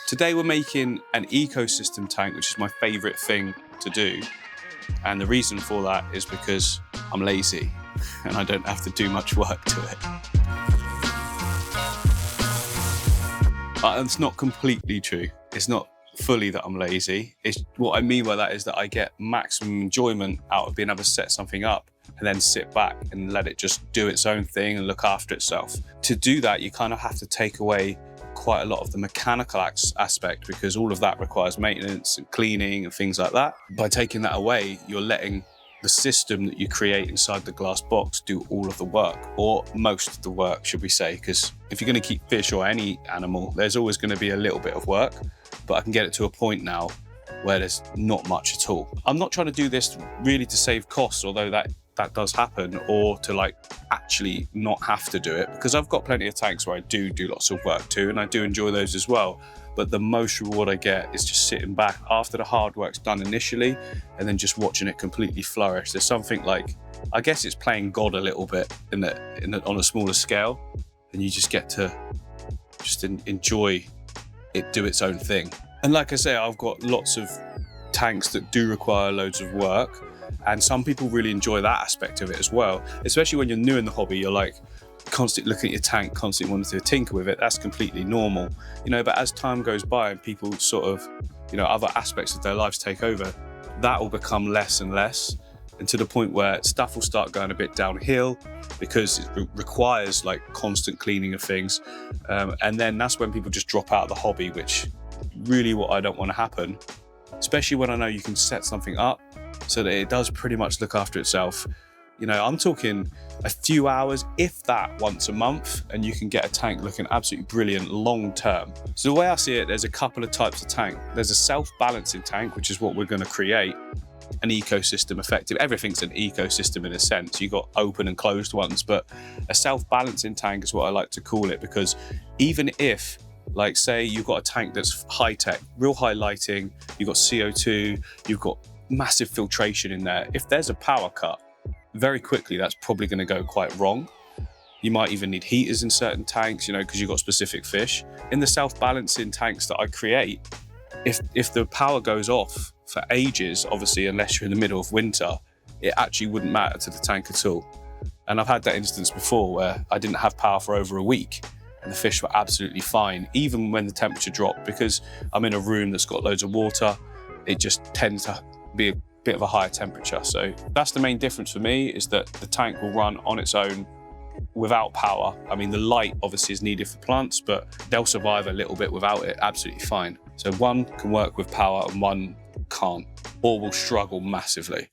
Today we're making an ecosystem tank, which is my favourite thing to do. And the reason for that is because I'm lazy and I don't have to do much work to it. It's not completely true. It's not fully that I'm lazy. What I mean by that is that I get maximum enjoyment out of being able to set something up and then sit back and let it just do its own thing and look after itself. To do that, you kind of have to take away quite a lot of the mechanical aspect, because all of that requires maintenance and cleaning and things like that. By taking that away, you're letting the system that you create inside the glass box do all of the work, or most of the work, should we say, because if you're going to keep fish or any animal, there's always going to be a little bit of work, but I can get it to a point now where there's not much at all. I'm not trying to do this really to save costs, although that does happen, or to actually not have to do it, because I've got plenty of tanks where I do lots of work too, and I do enjoy those as well. But the most reward I get is just sitting back after the hard work's done initially and then just watching it completely flourish. There's something I guess it's playing God a little bit on a smaller scale, and you just get to just enjoy it do its own thing. And like I say, I've got lots of tanks that do require loads of work, and some people really enjoy that aspect of it as well, especially when you're new in the hobby. You're constantly looking at your tank, constantly wanting to tinker with it. That's completely normal, but as time goes by and people sort of, other aspects of their lives take over, that will become less and less, and to the point where stuff will start going a bit downhill because it requires constant cleaning of things, and then that's when people just drop out of the hobby, which really what I don't want to happen, especially when I know you can set something up so that it does pretty much look after itself. I'm talking a few hours, if that, once a month, and you can get a tank looking absolutely brilliant long term. So the way I see it, there's a couple of types of tank. There's a self-balancing tank, which is what we're going to create, an ecosystem effective. Everything's an ecosystem in a sense. You've got open and closed ones, but a self-balancing tank is what I like to call it, because even if, say you've got a tank that's high-tech, real high lighting, you've got CO2, you've got massive filtration in there, if there's a power cut, very quickly that's probably going to go quite wrong. You might even need heaters in certain tanks, because you've got specific fish. In the self-balancing tanks that I create, if the power goes off for ages, obviously, unless you're in the middle of winter, it actually wouldn't matter to the tank at all. And I've had that instance before where I didn't have power for over a week and the fish were absolutely fine, even when the temperature dropped, because I'm in a room that's got loads of water. It just tends to be a bit of a higher temperature. So that's the main difference for me, is that the tank will run on its own without power. I mean, the light obviously is needed for plants, but they'll survive a little bit without it absolutely fine. So one can work with power and one can't, or will struggle massively.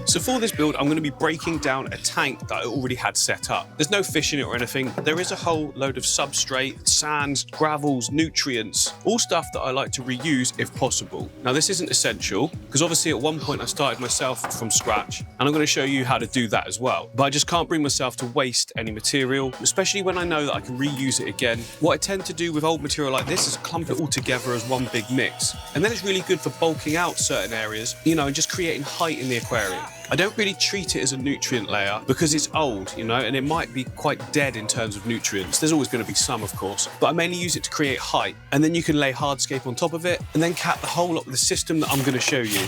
So for this build, I'm going to be breaking down a tank that I already had set up. There's no fish in it or anything. There is a whole load of substrate, sands, gravels, nutrients, all stuff that I like to reuse if possible. Now, this isn't essential, because obviously at one point I started myself from scratch, and I'm going to show you how to do that as well. But I just can't bring myself to waste any material, especially when I know that I can reuse it again. What I tend to do with old material like this is clump it all together as one big mix. And then it's really good for bulking out certain areas, and just creating height in the aquarium. I don't really treat it as a nutrient layer because it's old, and it might be quite dead in terms of nutrients. There's always going to be some, of course, but I mainly use it to create height. And then you can lay hardscape on top of it and then cap the whole lot with the system that I'm going to show you.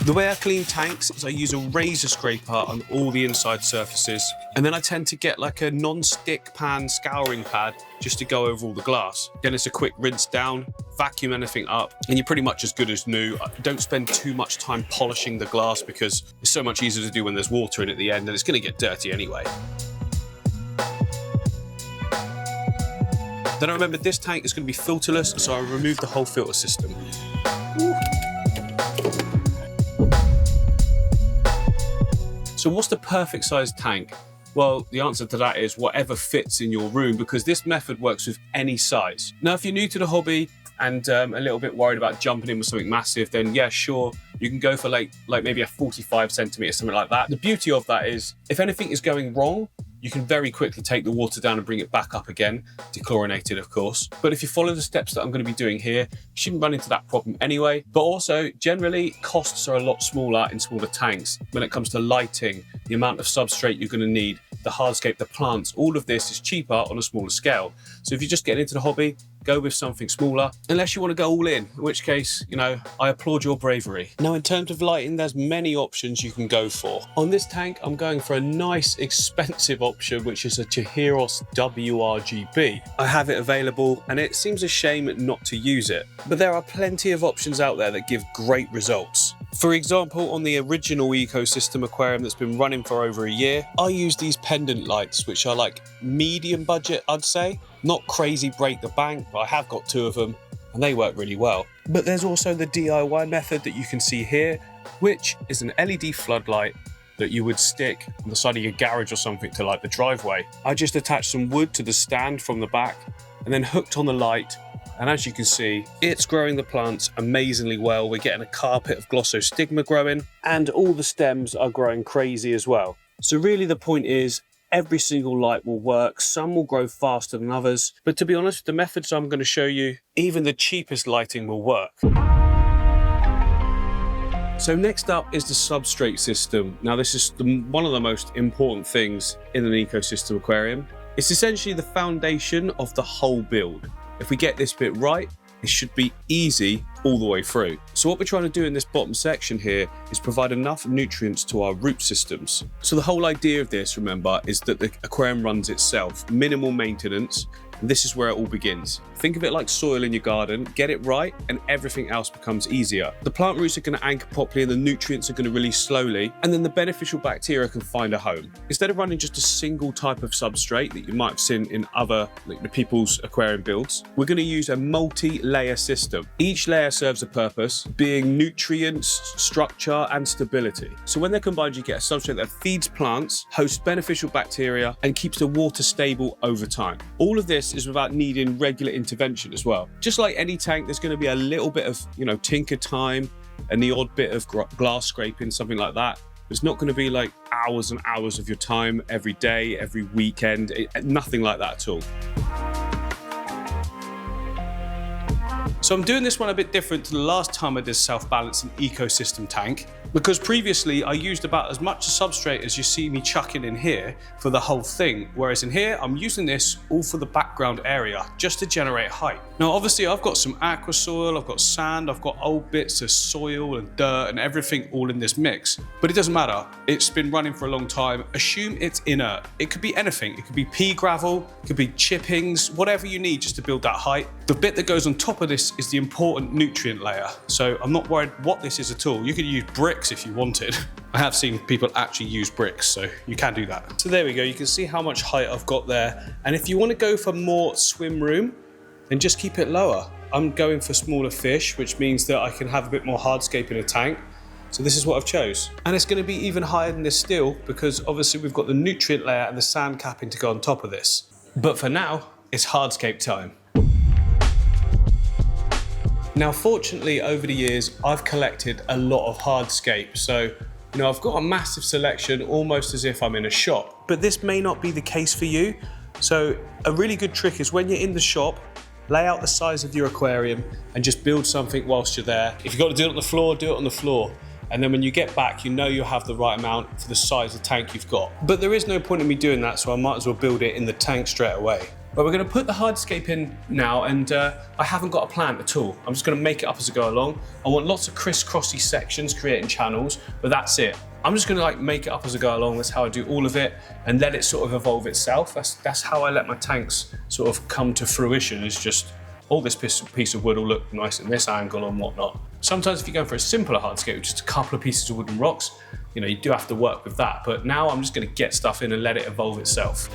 The way I clean tanks is I use a razor scraper on all the inside surfaces, and then I tend to get a non-stick pan scouring pad just to go over all the glass. Then it's a quick rinse down, vacuum anything up, and you're pretty much as good as new. Don't spend too much time polishing the glass because it's so much easier to do when there's water in at the end, and it's going to get dirty anyway. Then I remembered this tank is going to be filterless, so I removed the whole filter system. Ooh. So what's the perfect size tank? Well, the answer to that is whatever fits in your room, because this method works with any size. Now, if you're new to the hobby and a little bit worried about jumping in with something massive, then yeah, sure, you can go for like maybe a 45 centimeter, something like that. The beauty of that is if anything is going wrong, you can very quickly take the water down and bring it back up again, dechlorinated of course. But if you follow the steps that I'm going to be doing here, you shouldn't run into that problem anyway. But also, generally, costs are a lot smaller in smaller tanks. When it comes to lighting, the amount of substrate you're going to need, the hardscape, the plants, all of this is cheaper on a smaller scale. So if you're just getting into the hobby, go with something smaller, unless you want to go all in which case, you know, I applaud your bravery. Now, in terms of lighting, there's many options you can go for. On this tank, I'm going for a nice, expensive option, which is a Chihiros WRGB. I have it available, and it seems a shame not to use it. But there are plenty of options out there that give great results. For example, on the original ecosystem aquarium that's been running for over a year, I use these pendant lights, which are like medium budget, I'd say. Not crazy break the bank, but I have got 2 of them and they work really well. But there's also the DIY method that you can see here, which is an LED floodlight that you would stick on the side of your garage or something to light the driveway. I just attached some wood to the stand from the back and then hooked on the light. And as you can see, it's growing the plants amazingly well. We're getting a carpet of glossostigma growing, and all the stems are growing crazy as well. So really the point is, every single light will work. Some will grow faster than others. But to be honest, the methods I'm going to show you, even the cheapest lighting will work. So next up is the substrate system. Now this is one of the most important things in an ecosystem aquarium. It's essentially the foundation of the whole build. If we get this bit right, it should be easy all the way through. So what we're trying to do in this bottom section here is provide enough nutrients to our root systems. So the whole idea of this, remember, is that the aquarium runs itself, minimal maintenance, and this is where it all begins. Think of it like soil in your garden, get it right and everything else becomes easier. The plant roots are going to anchor properly and the nutrients are going to release slowly, and then the beneficial bacteria can find a home. Instead of running just a single type of substrate that you might have seen in other the people's aquarium builds, we're going to use a multi-layer system. Each layer serves a purpose, being nutrients, structure and stability. So when they're combined, you get a substrate that feeds plants, hosts beneficial bacteria and keeps the water stable over time. All of this is without needing regular intervention as well. Just like any tank, there's going to be a little bit of, tinker time and the odd bit of glass scraping, something like that. It's not going to be like hours and hours of your time every day, every weekend, nothing like that at all. So I'm doing this one a bit different to the last time I did self-balancing ecosystem tank, because previously I used about as much substrate as you see me chucking in here for the whole thing, whereas in here I'm using this all for the background area just to generate height. Now obviously I've got some aqua soil, I've got sand, I've got old bits of soil and dirt and everything all in this mix, but it doesn't matter. It's been running for a long time. Assume it's inert. It could be anything. It could be pea gravel, it could be chippings, whatever you need just to build that height. The bit that goes on top of this is the important nutrient layer. So I'm not worried what this is at all. You could use bricks if you wanted. I have seen people actually use bricks, so you can do that. So there we go. You can see how much height I've got there. And if you want to go for more swim room, then just keep it lower. I'm going for smaller fish, which means that I can have a bit more hardscape in a tank. So this is what I've chose. And it's going to be even higher than this still, because obviously we've got the nutrient layer and the sand capping to go on top of this. But for now, it's hardscape time. Now, fortunately, over the years, I've collected a lot of hardscape. So, I've got a massive selection, almost as if I'm in a shop. But this may not be the case for you. So a really good trick is when you're in the shop, lay out the size of your aquarium and just build something whilst you're there. If you've got to do it on the floor, do it on the floor. And then when you get back, you have the right amount for the size of tank you've got. But there is no point in me doing that, so I might as well build it in the tank straight away. But we're going to put the hardscape in now, and I haven't got a plan at all. I'm just going to make it up as I go along. I want lots of crisscrossy sections creating channels, but that's it. I'm just going to make it up as I go along. That's how I do all of it, and let it sort of evolve itself. That's how I let my tanks sort of come to fruition. Is just all this piece of wood will look nice in this angle and whatnot. Sometimes if you're going for a simpler hardscape with just a couple of pieces of wood and rocks, you do have to work with that. But now I'm just going to get stuff in and let it evolve itself.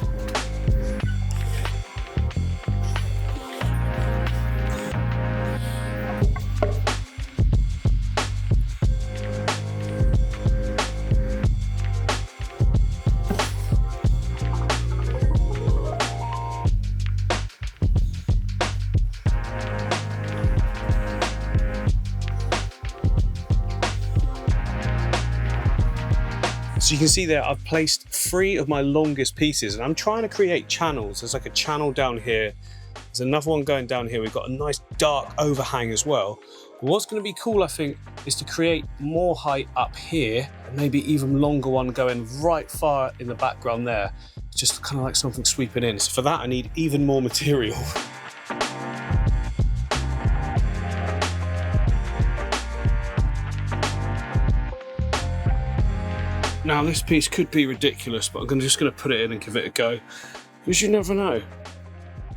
So So you can see there, I've placed 3 of my longest pieces, and I'm trying to create channels. There's like a channel down here. There's another one going down here. We've got a nice dark overhang as well. But what's going to be cool, I think, is to create more height up here, and maybe even longer one going right far in the background there. Just kind of like something sweeping in. So for that, I need even more material. Now this piece could be ridiculous, but I'm just going to put it in and give it a go, because you never know.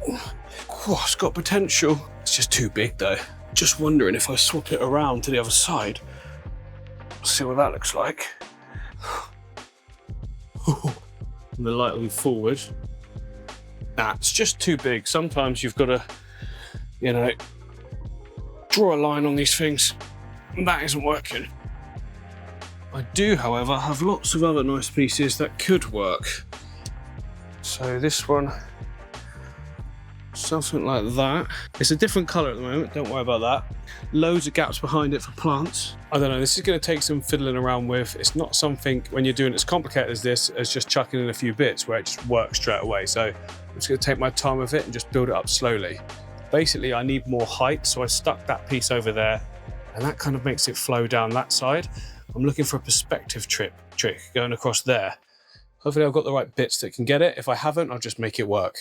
Oh, it's got potential. It's just too big though. Just wondering if I swap it around to the other side. See what that looks like. And the light will be forward. Nah, it's just too big. Sometimes you've got to, you know, draw a line on these things, and that isn't working. I do, however, have lots of other nice pieces that could work. So this one, something like that. It's a different colour at the moment, don't worry about that. Loads of gaps behind it for plants. I don't know, this is going to take some fiddling around with. It's not something, when you're doing it as complicated as this, as just chucking in a few bits where it just works straight away. So I'm just going to take my time with it and just build it up slowly. Basically, I need more height, so I stuck that piece over there, and that kind of makes it flow down that side. I'm looking for a perspective trick going across there. Hopefully I've got the right bits that can get it. If I haven't, I'll just make it work.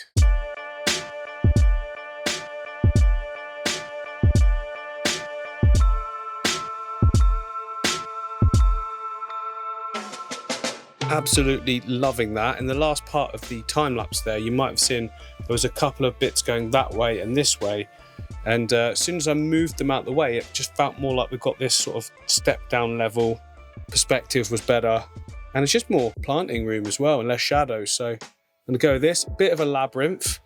Absolutely loving that. In the last part of the time lapse there, you might have seen there was a couple of bits going that way and this way. And as soon as I moved them out the way, it just felt more like we've got this sort of step down level. Perspective was better. And it's just more planting room as well and less shadows. So I'm gonna go with this, bit of a labyrinth,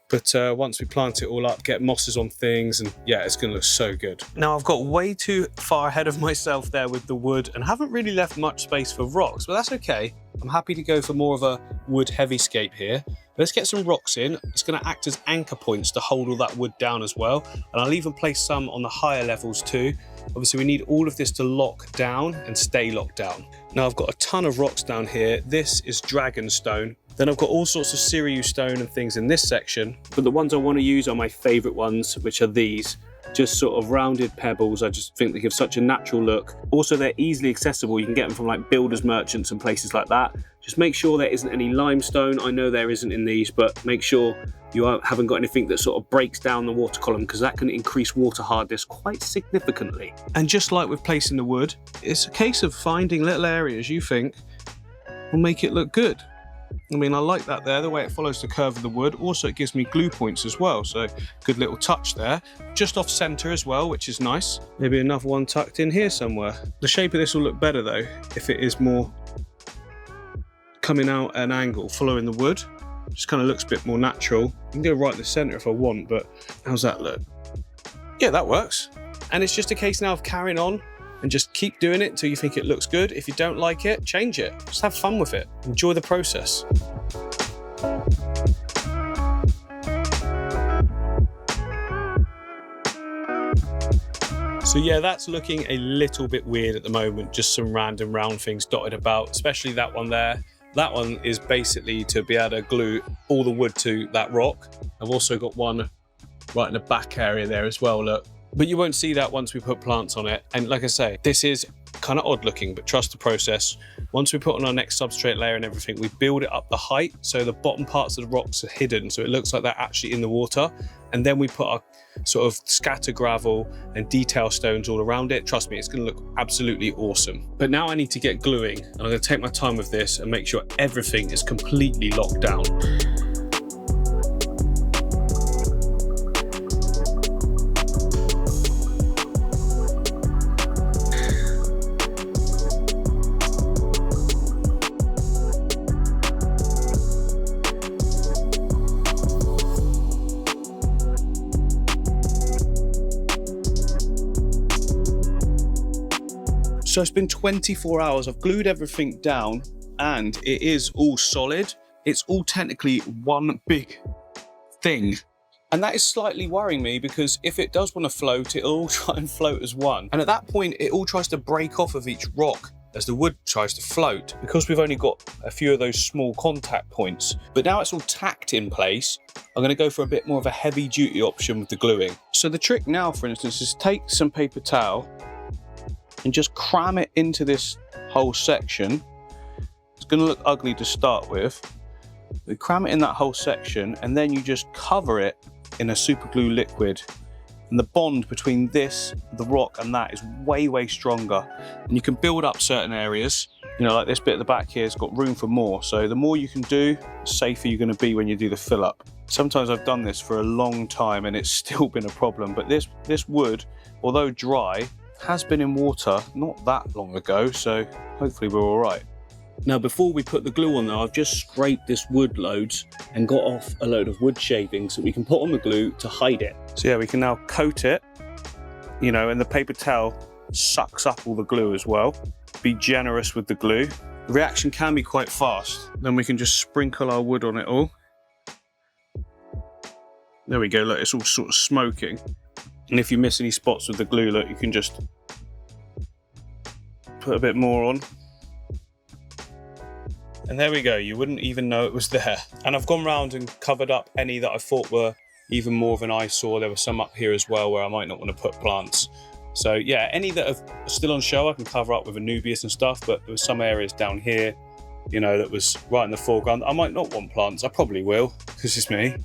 but once we plant it all up, get mosses on things, and yeah, it's gonna look so good. Now I've got way too far ahead of myself there with the wood and haven't really left much space for rocks, but that's okay. I'm happy to go for more of a wood heavyscape here. Let's get some rocks in. It's going to act as anchor points to hold all that wood down as well. And I'll even place some on the higher levels too. Obviously we need all of this to lock down and stay locked down. Now I've got a ton of rocks down here. This is dragon stone. Then I've got all sorts of Sirius stone and things in this section. But the ones I want to use are my favorite ones, which are these. Just sort of rounded pebbles. I just think they give such a natural look. Also, they're easily accessible. You can get them from like builders merchants and places like that. Just make sure there isn't any limestone. I know there isn't in these, but make sure you haven't got anything that sort of breaks down the water column, because that can increase water hardness quite significantly. And just like with placing the wood, it's a case of finding little areas you think will make it look good. I mean, I like that there, the way it follows the curve of the wood. Also, it gives me glue points as well, so good little touch there. Just off center as well, which is nice. Maybe another one tucked in here somewhere. The shape of this will look better though, if it is more coming out at an angle, following the wood. Just kind of looks a bit more natural. I can go right in the center if I want, but how's that look? Yeah, that works. And it's just a case now of carrying on and just keep doing it until you think it looks good. If you don't like it, change it. Just have fun with it. Enjoy the process. So yeah, that's looking a little bit weird at the moment. Just some random round things dotted about, especially that one there. That one is basically to be able to glue all the wood to that rock. I've also got one right in the back area there as well, look. But you won't see that once we put plants on it. And like I say, this is kind of odd looking, but trust the process. Once we put on our next substrate layer and everything, we build it up the height, so the bottom parts of the rocks are hidden, so it looks like they're actually in the water. And then we put our sort of scatter gravel and detail stones all around it. Trust me, it's going to look absolutely awesome. But now I need to get gluing, and I'm going to take my time with this and make sure everything is completely locked down. So it's been 24 hours, I've glued everything down and it is all solid. It's all technically one big thing. And that is slightly worrying me, because if it does want to float, it'll all try and float as one. And at that point, it all tries to break off of each rock as the wood tries to float, because we've only got a few of those small contact points. But now it's all tacked in place, I'm going to go for a bit more of a heavy duty option with the gluing. So the trick now, for instance, is take some paper towel and just cram it into this whole section. It's going to look ugly to start with. We cram it in that whole section, and then you just cover it in a super glue liquid. And the bond between this, the rock, and that is way, way stronger. And you can build up certain areas. You know, like this bit at the back here has got room for more. So the more you can do, the safer you're going to be when you do the fill up. Sometimes I've done this for a long time and it's still been a problem. But this wood, although dry, has been in water not that long ago. So hopefully we're all right. Now, before we put the glue on there, I've just scraped this wood loads and got off a load of wood shavings that we can put on the glue to hide it. So yeah, we can now coat it, you know, and the paper towel sucks up all the glue as well. Be generous with the glue. The reaction can be quite fast. Then we can just sprinkle our wood on it all. There we go, look, it's all sort of smoking. And if you miss any spots with the glue, look, you can just put a bit more on. And there we go, you wouldn't even know it was there. And I've gone round and covered up any that I thought were even more of an eyesore. There were some up here as well where I might not want to put plants. So yeah, any that are still on show I can cover up with Anubias and stuff, but there were some areas down here, you know, that was right in the foreground. I might not want plants, I probably will, because it's me.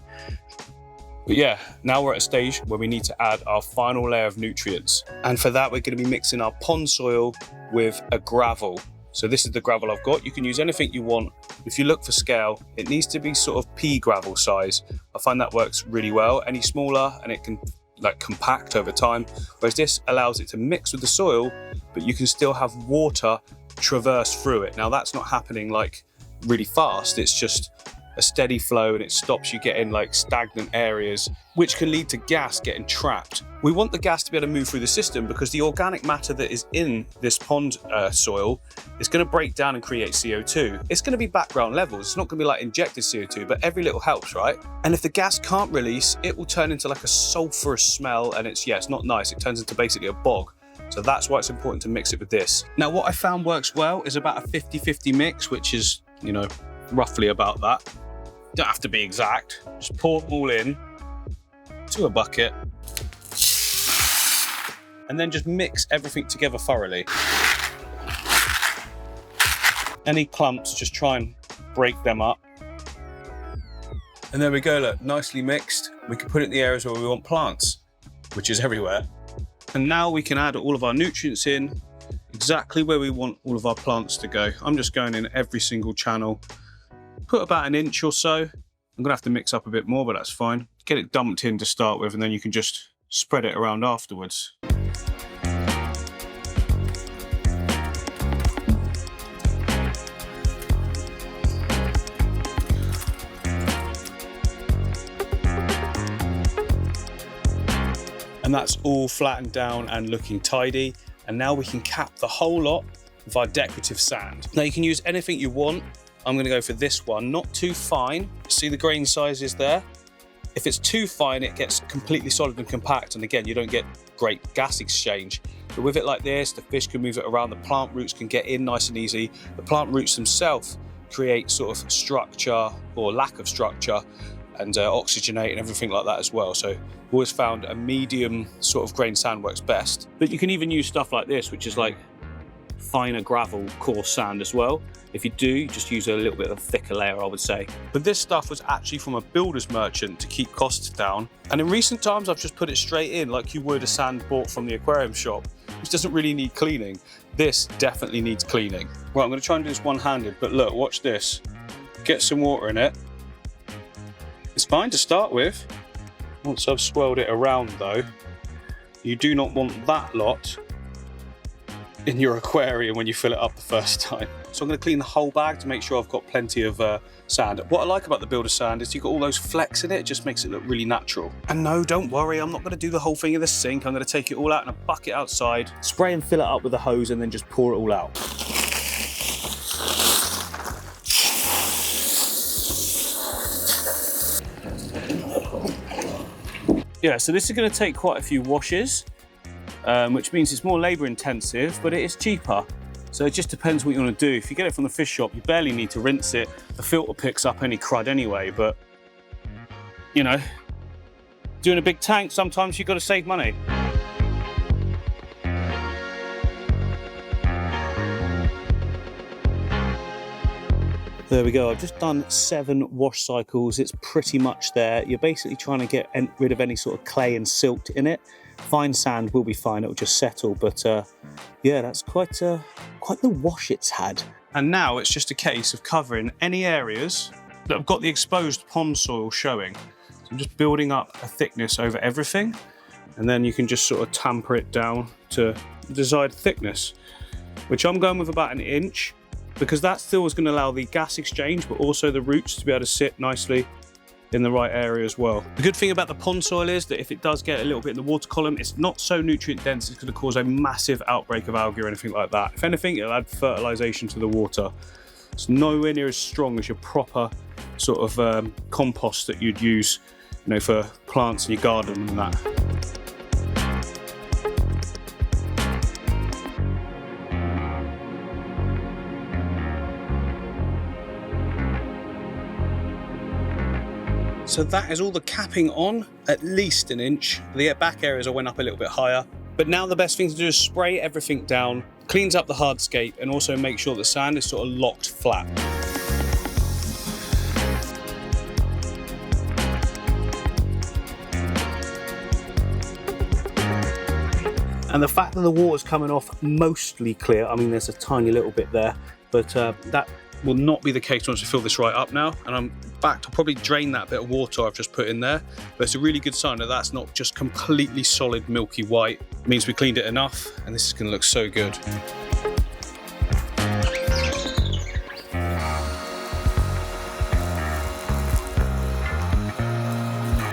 But yeah, now we're at a stage where we need to add our final layer of nutrients. And for that, we're going to be mixing our pond soil with a gravel. So this is the gravel I've got. You can use anything you want. If you look for scale, it needs to be sort of pea gravel size. I find that works really well. Any smaller and it can like compact over time. Whereas this allows it to mix with the soil, but you can still have water traverse through it. Now that's not happening like really fast. It's just a steady flow and it stops you getting like stagnant areas, which can lead to gas getting trapped. We want the gas to be able to move through the system because the organic matter that is in this pond soil is going to break down and create CO2. It's going to be background levels. It's not going to be like injected CO2, but every little helps, right? And if the gas can't release, it will turn into like a sulfurous smell and it's not nice. It turns into basically a bog. So that's why it's important to mix it with this. Now, what I found works well is about a 50-50 mix, which is, you know, roughly about that. Don't have to be exact. Just pour it all in to a bucket and then just mix everything together thoroughly. Any clumps, just try and break them up. And there we go, look, nicely mixed. We can put it in the areas where we want plants, which is everywhere. And now we can add all of our nutrients in exactly where we want all of our plants to go. I'm just going in every single channel. Put about an inch or so. I'm gonna have to mix up a bit more, but that's fine. Get it dumped in to start with, and then you can just spread it around afterwards. And that's all flattened down and looking tidy. And now we can cap the whole lot with our decorative sand. Now you can use anything you want. I'm gonna go for this one, not too fine. See the grain sizes there? If it's too fine, it gets completely solid and compact. And again, you don't get great gas exchange. But with it like this, the fish can move it around, the plant roots can get in nice and easy. The plant roots themselves create sort of structure or lack of structure and oxygenate and everything like that as well. So I've always found a medium sort of grain sand works best. But you can even use stuff like this, which is like finer gravel, coarse sand as well. If you do, just use a little bit of a thicker layer, I would say. But this stuff was actually from a builder's merchant to keep costs down. And in recent times, I've just put it straight in like you would a sand bought from the aquarium shop, which doesn't really need cleaning. This definitely needs cleaning. Right, I'm gonna try and do this one-handed, but look, watch this. Get some water in it. It's fine to start with. Once I've swirled it around though, you do not want that lot in your aquarium when you fill it up the first time. So I'm going to clean the whole bag to make sure I've got plenty of sand. What I like about the builder sand is you've got all those flecks in it. It just makes it look really natural. And no, don't worry, I'm not going to do the whole thing in the sink. I'm going to take it all out in a bucket outside, spray and fill it up with a hose, and then just pour it all out. Yeah, so this is going to take quite a few washes, which means it's more labour intensive, but it is cheaper. So it just depends what you want to do. If you get it from the fish shop, you barely need to rinse it. The filter picks up any crud anyway, but you know, doing a big tank, sometimes you've got to save money. There we go, I've just done 7 wash cycles. It's pretty much there. You're basically trying to get rid of any sort of clay and silt in it. Fine sand will be fine, it'll just settle, but yeah, that's quite the wash it's had. And now it's just a case of covering any areas that have got the exposed pond soil showing. So I'm just building up a thickness over everything, and then you can just sort of tamper it down to desired thickness, which I'm going with about 1 inch, because that still is going to allow the gas exchange, but also the roots to be able to sit nicely in the right area as well. The good thing about the pond soil is that if it does get a little bit in the water column, it's not so nutrient dense it's going to cause a massive outbreak of algae or anything like that. If anything, it'll add fertilization to the water. It's nowhere near as strong as your proper sort of compost that you'd use, you know, for plants in your garden and that. So that is all the capping on, at least 1 inch. The back areas I went up a little bit higher. But now the best thing to do is spray everything down, cleans up the hardscape, and also make sure the sand is sort of locked flat. And the fact that the water's coming off mostly clear, I mean there's a tiny little bit there, but that will not be the case once I fill this right up now. And I'm back to probably drain that bit of water I've just put in there, but it's a really good sign that that's not just completely solid milky white. It means we cleaned it enough, and this is going to look so good.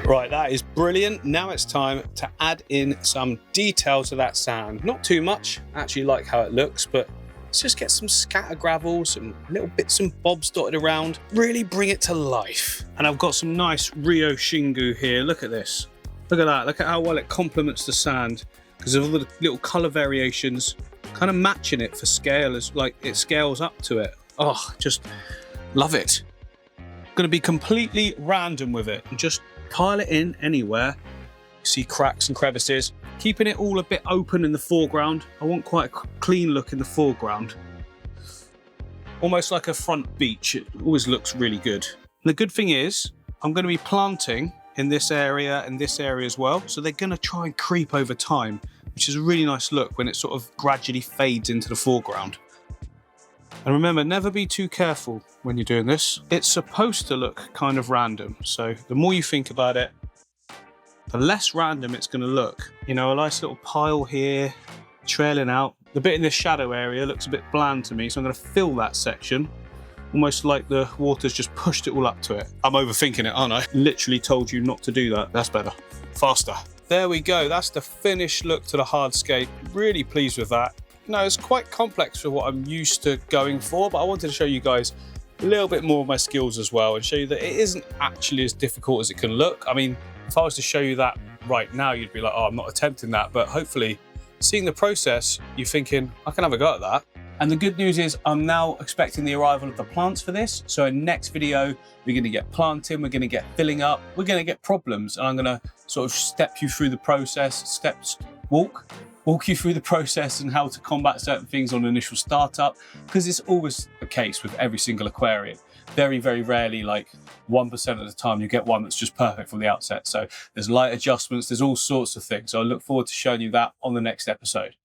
Right, that is brilliant. Now it's time to add in some detail to that sand. Not too much, I actually like how it looks, but let's just get some scatter gravel, some little bits and bobs dotted around, really bring it to life. And I've got some nice Rio Shingu here. Look at this. Look at that. Look at how well it complements the sand because of all the little color variations, kind of matching it for scale as like it scales up to it. Oh, just love it. Going to be completely random with it and just pile it in anywhere. See cracks and crevices, keeping it all a bit open in the foreground. I want quite a clean look in the foreground. Almost like a front beach. It always looks really good. And the good thing is, I'm going to be planting in this area and this area as well. So they're going to try and creep over time, which is a really nice look when it sort of gradually fades into the foreground. And remember, never be too careful when you're doing this. It's supposed to look kind of random. So the more you think about it, the less random it's going to look. You know, a nice little pile here, trailing out. The bit in the shadow area looks a bit bland to me, so I'm going to fill that section, almost like the water's just pushed it all up to it. I'm overthinking it, aren't I? Literally told you not to do that. That's better. Faster. There we go. That's the finished look to the hardscape. Really pleased with that. No, it's quite complex for what I'm used to going for, but I wanted to show you guys a little bit more of my skills as well and show you that it isn't actually as difficult as it can look. I mean, if I was to show you that right now, you'd be like, oh, I'm not attempting that. But hopefully, seeing the process, you're thinking, I can have a go at that. And the good news is I'm now expecting the arrival of the plants for this. So in next video, we're going to get planting, we're going to get filling up, we're going to get problems. And I'm going to sort of step you through the process, walk you through the process and how to combat certain things on initial startup, because it's always the case with every single aquarium. Very, very rarely, like 1% of the time, you get one that's just perfect from the outset. So there's light adjustments, there's all sorts of things. So I look forward to showing you that on the next episode.